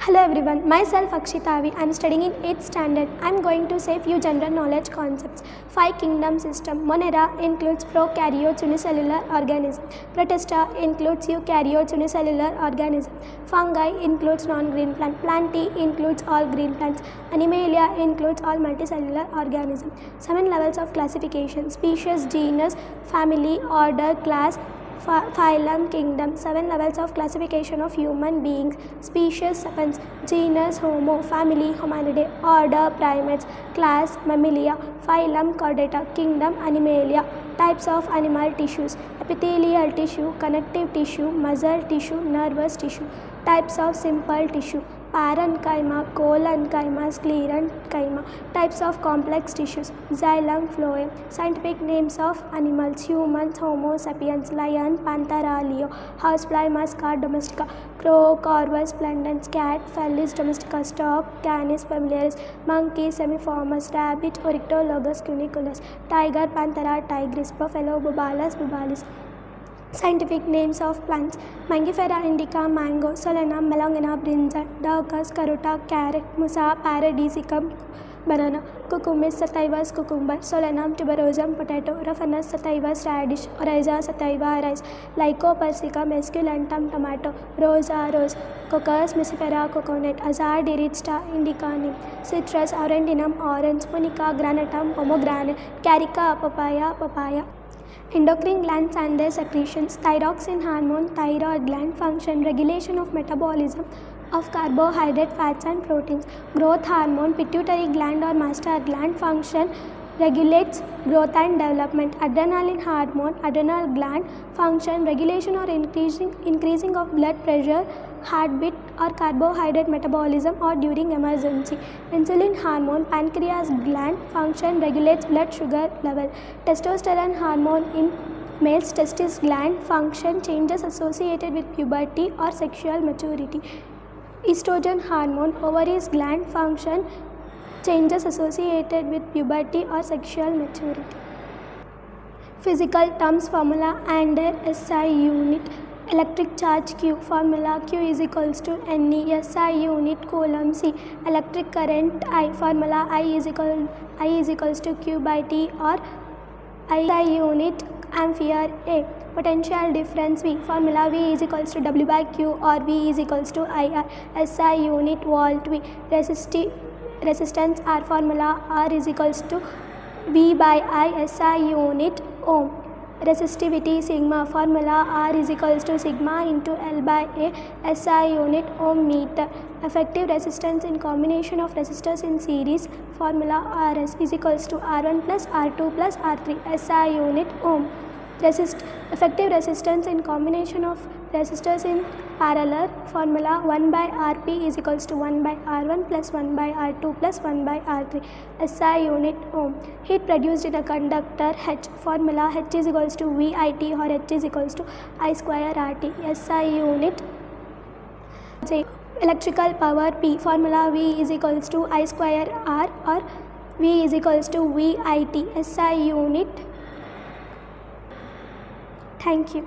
Hello everyone, myself Akshitavi. I am studying in 8th standard. I am going to say few general knowledge concepts. 5 kingdom system. Monera includes prokaryotes unicellular organism. Protista includes eukaryotes unicellular organism. Fungi includes non-green plant. Plantae includes all green plants. Animalia includes all multicellular organism. 7 levels of classification. Species, genus, family, order, class, phylum, kingdom. 7 levels of classification of human beings. Species, serpents. Genus, Homo. Family, Hominidae. Order, primates. Class, Mammalia. Phylum, Chordata. Kingdom, Animalia. Types of animal tissues: epithelial tissue, connective tissue, muscle tissue, nervous tissue. Types of simple tissue: parenchyma, collenchyma, sclerenchyma. Types of complex tissues: xylem, phloem. Scientific names of animals: humans, Homo sapiens, lion, Panthera leo, housefly, musca domestica, crow, corvus splendens, cat, Felis domestica, stork, Canis familiaris, monkey, semiformis, rabbit, Oryctolagus cuniculus, tiger, Panthera tigris, buffalo, Bubales bubalis. Scientific names of plants: Mangifera indica, mango, solanum, melongena, brinjal, daucus, caruta, carrot, musa, paradisicum, banana, cucumis sativus, cucumber, solanum, tuberosum, potato, raphanus sativus, radish, oryza sativa, rice, lycopersicum, esculentum, tomato, rosa, rose, cocos, muscifera, coconut, azar, dirista, indica, neem, citrus, arundinum, orange, punica, granatum, pomegranate, carica, papaya, papaya. Endocrine glands and their secretions: thyroxine hormone, thyroid gland function, regulation of metabolism of carbohydrate, fats and proteins. Growth hormone, pituitary gland or master gland function, regulates growth and development. Adrenaline hormone, adrenal gland function, regulation or increasing of blood pressure, heartbeat or carbohydrate metabolism or during emergency. Insulin hormone, pancreas gland function, regulates blood sugar level. Testosterone hormone in males, testis gland function, changes associated with puberty or sexual maturity. Estrogen hormone, ovaries gland function, changes associated with puberty or sexual maturity. Physical terms, formula and their SI unit. Electric charge Q, formula Q is equals to Ne, SI unit Coulomb C. Electric current I, formula I is equals to Q by T or SI unit Ampere A. Potential difference V, formula V is equals to W by Q or V is equals to IR. SI unit volt V. Resistance R, formula R is equals to V by I, SI unit ohm. Resistivity sigma, formula R is equals to sigma into L by A, SI unit ohm meter. Effective resistance in combination of resistors in series, formula RS is equals to R1 plus R2 plus R3, SI unit ohm. Effective resistance in combination of resistors in parallel, formula 1 by Rp is equals to 1 by R1 plus 1 by R2 plus 1 by R3, SI unit ohm. Heat produced in a conductor H, formula H is equals to VIT or H is equals to I square RT, SI unit. Electrical power P, formula V is equals to I square R or V is equals to VIT, SI unit. Thank you.